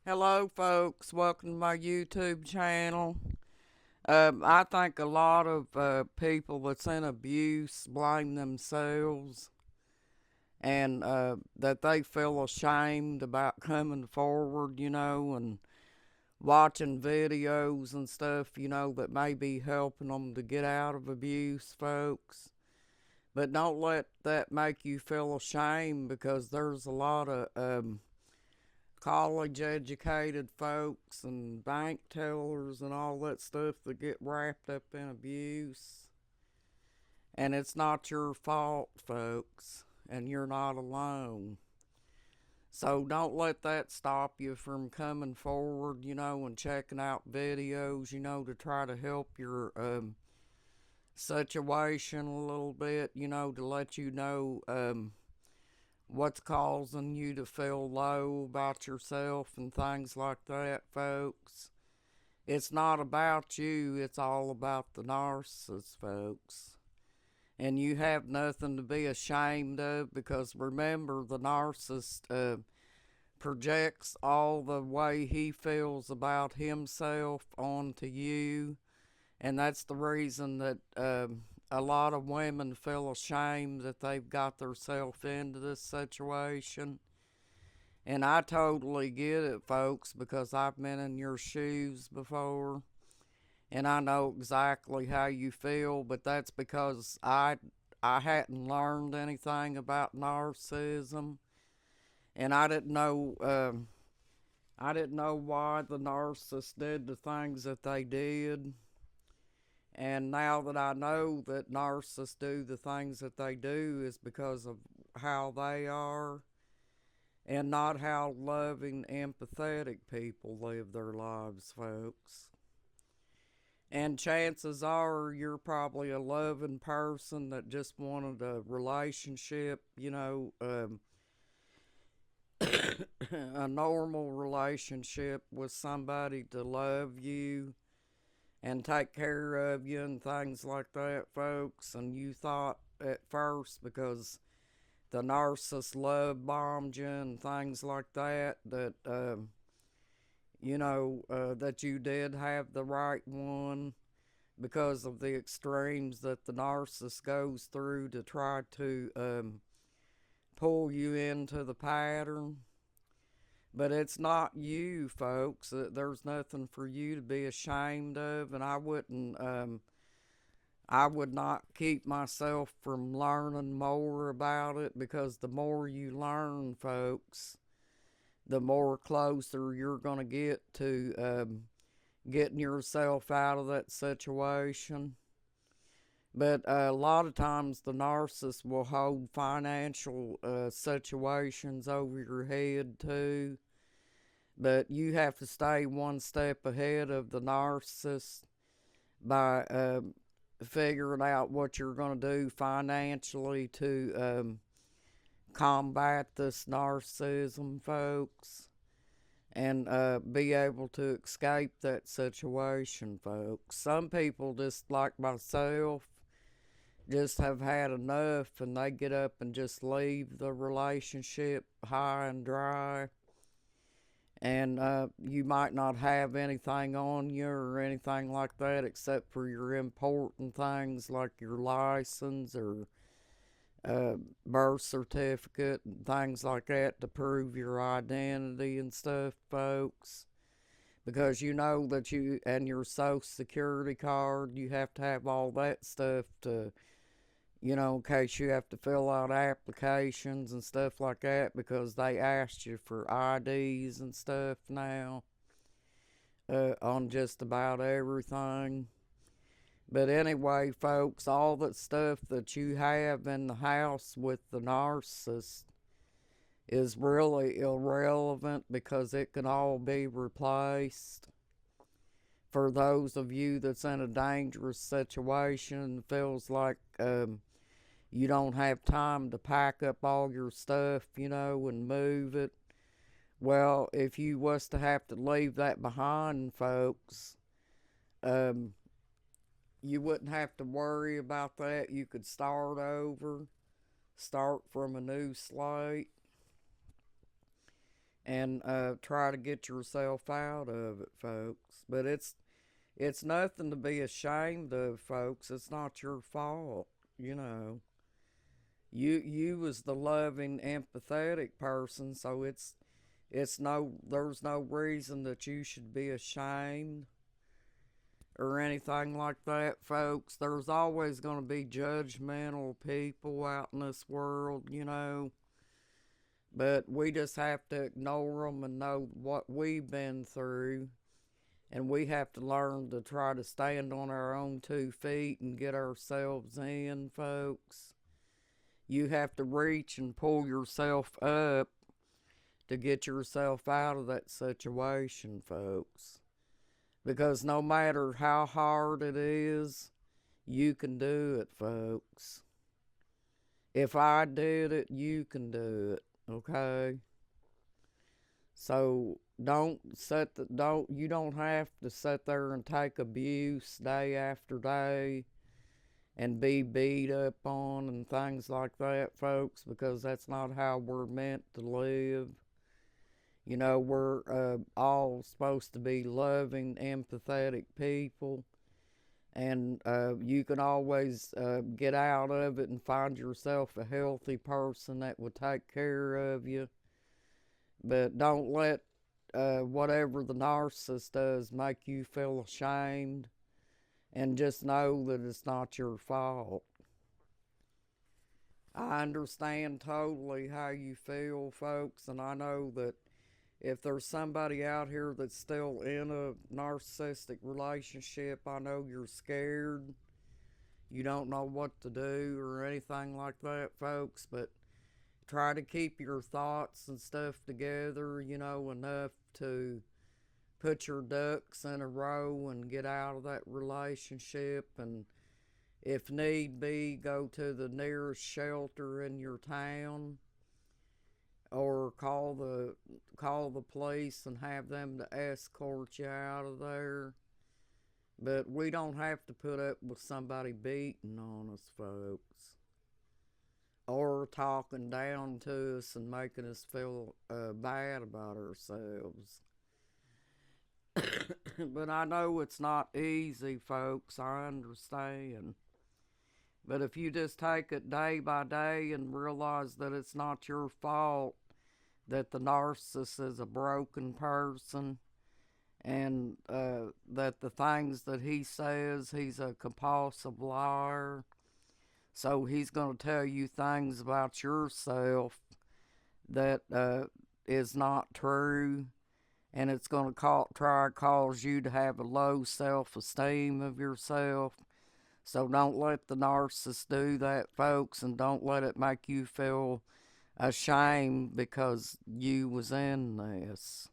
Hello, folks. Welcome to my YouTube channel. I think a lot of people that's in abuse blame themselves and that they feel ashamed about coming forward, and watching videos and stuff, that may be helping them to get out of abuse, folks. But don't let that make you feel ashamed because there's a lot of college educated folks and bank tellers and all that stuff that get wrapped up in abuse. And it's not your fault, folks, and you're not alone. So don't let that stop you from coming forward, and checking out videos, to try to help your situation a little bit, to let you know what's causing you to feel low about yourself and things like that, folks. It's not about you, it's all about the narcissist, folks. And you have nothing to be ashamed of because remember, the narcissist projects all the way he feels about himself onto you. And that's the reason that a lot of women feel ashamed that they've got themselves into this situation. And I totally get it, folks, because I've been in your shoes before. And I know exactly how you feel, but that's because I hadn't learned anything about narcissism, and I didn't know why the narcissists did the things that they did. And now that I know that narcissists do the things that they do is because of how they are and not how loving, empathetic people live their lives, folks. And chances are you're probably a loving person that just wanted a relationship, a normal relationship with somebody to love you and take care of you and things like that, folks. And you thought at first, because the narcissist love bombed you and things like that, that you did have the right one because of the extremes that the narcissist goes through to try to pull you into the pattern. But it's not you, folks. There's nothing for you to be ashamed of, and I would not keep myself from learning more about it because the more you learn, folks, the more closer you're going to get to getting yourself out of that situation. But a lot of times the narcissist will hold financial situations over your head too. But you have to stay one step ahead of the narcissist by figuring out what you're going to do financially to combat this narcissism, folks, and be able to escape that situation, folks. Some people, just like myself, just have had enough and they get up and just leave the relationship high and dry. And you might not have anything on you or anything like that except for your important things like your license or birth certificate and things like that to prove your identity and stuff, folks. Because you know that you and your social security card, you have to have all that stuff to, in case you have to fill out applications and stuff like that because they asked you for IDs and stuff now on just about everything. But anyway, folks, all that stuff that you have in the house with the narcissist is really irrelevant because it can all be replaced. For those of you that's in a dangerous situation, feels like you don't have time to pack up all your stuff, and move it. Well, if you was to have to leave that behind, folks, um, you wouldn't have to worry about that. You could start over, start from a new slate, and try to get yourself out of it, folks. But it's nothing to be ashamed of, folks. It's not your fault, you know. You was the loving, empathetic person, so it's no there's no reason that you should be ashamed or anything like that, folks. There's always going to be judgmental people out in this world, you know. But we just have to ignore them and know what we've been through. And we have to learn to try to stand on our own 2 feet and get ourselves in, folks. You have to reach and pull yourself up to get yourself out of that situation, folks. Because no matter how hard it is, you can do it, folks. If I did it, you can do it, okay? So you don't have to sit there and take abuse day after day and be beat up on and things like that, folks, because that's not how we're meant to live. You know, we're all supposed to be loving, empathetic people, and you can always get out of it and find yourself a healthy person that will take care of you. But don't let whatever the narcissist does make you feel ashamed, and just know that it's not your fault. I understand totally how you feel, folks, and I know that if there's somebody out here that's still in a narcissistic relationship, I know you're scared. You don't know what to do or anything like that, folks, but try to keep your thoughts and stuff together, you know, enough to put your ducks in a row and get out of that relationship. And if need be, go to the nearest shelter in your town, or call the police and have them to escort you out of there. But we don't have to put up with somebody beating on us, folks, or talking down to us and making us feel bad about ourselves. But I know it's not easy, folks. I understand. But if you just take it day by day and realize that it's not your fault, that the narcissist is a broken person, and that the things that he says, he's a compulsive liar. So he's going to tell you things about yourself that is not true, and it's going to try to cause you to have a low self-esteem of yourself. So don't let the narcissist do that, folks, and don't let it make you feel ashamed because you was in this.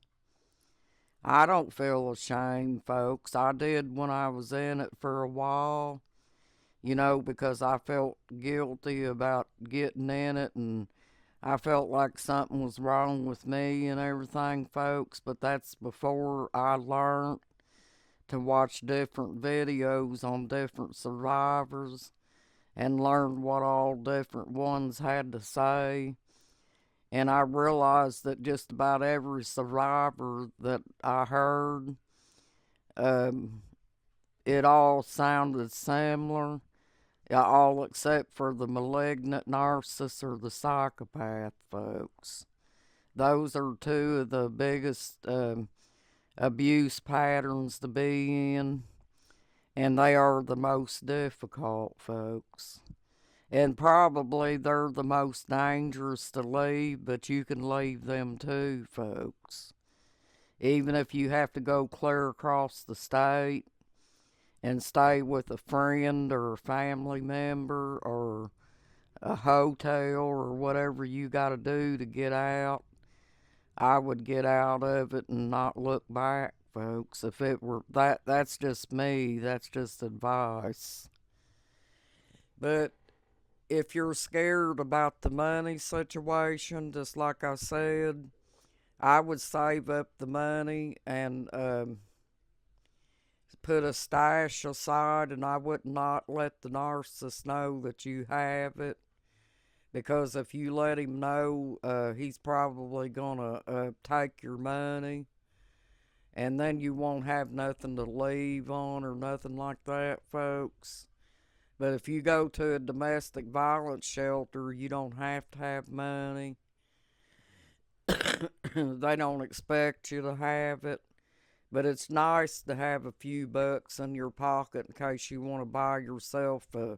I don't feel ashamed, folks. I did when I was in it for a while, you know, because I felt guilty about getting in it, and I felt like something was wrong with me and everything, folks. But that's before I learned to watch different videos on different survivors and learn what all different ones had to say. And I realized that just about every survivor that I heard, um, it all sounded similar, all except for the malignant narcissist or the psychopath, folks. Those are two of the biggest abuse patterns to be in, and they are the most difficult, folks. And probably they're the most dangerous to leave, but you can leave them too, folks. Even if you have to go clear across the state and stay with a friend or a family member or a hotel or whatever you got to do to get out, I would get out of it and not look back, folks. If it were that's just me. That's just advice. But if you're scared about the money situation, just like I said, I would save up the money and put a stash aside, and I would not let the narcissist know that you have it. because if you let him know, he's probably gonna take your money, and then you won't have nothing to leave on or nothing like that, folks. But if you go to a domestic violence shelter, you don't have to have money. They don't expect you to have it. But it's nice to have a few bucks in your pocket in case you want to buy yourself a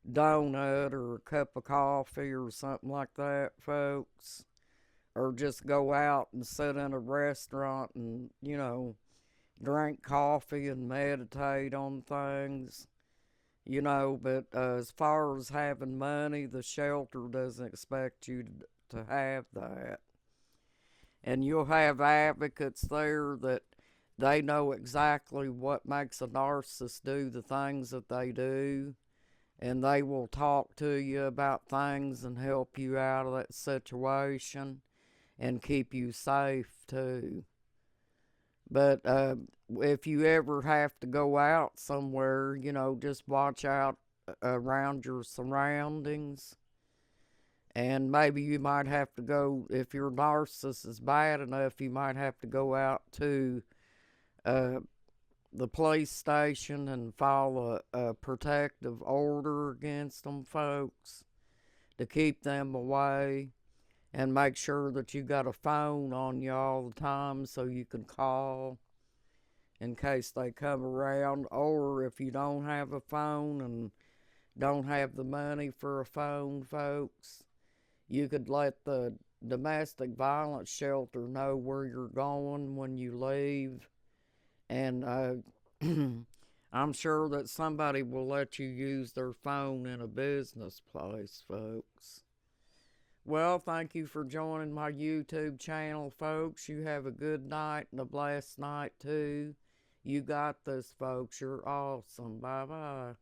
donut or a cup of coffee or something like that, folks. Or just go out and sit in a restaurant and, drink coffee and meditate on things. But as far as having money, the shelter doesn't expect you to have that. And you'll have advocates there that they know exactly what makes a narcissist do the things that they do, and they will talk to you about things and help you out of that situation and keep you safe too. But if you ever have to go out somewhere, just watch out around your surroundings. And maybe you might have to go, if your narcissist is bad enough, you might have to go out to uh, the police station and file a protective order against them, folks, to keep them away. And make sure that you got a phone on you all the time so you can call in case they come around. Or if you don't have a phone and don't have the money for a phone, folks, you could let the domestic violence shelter know where you're going when you leave. And I'm sure that somebody will let you use their phone in a business place, folks. Well, thank you for joining my YouTube channel, folks. You have a good night and a blessed night, too. You got this, folks. You're awesome. Bye-bye.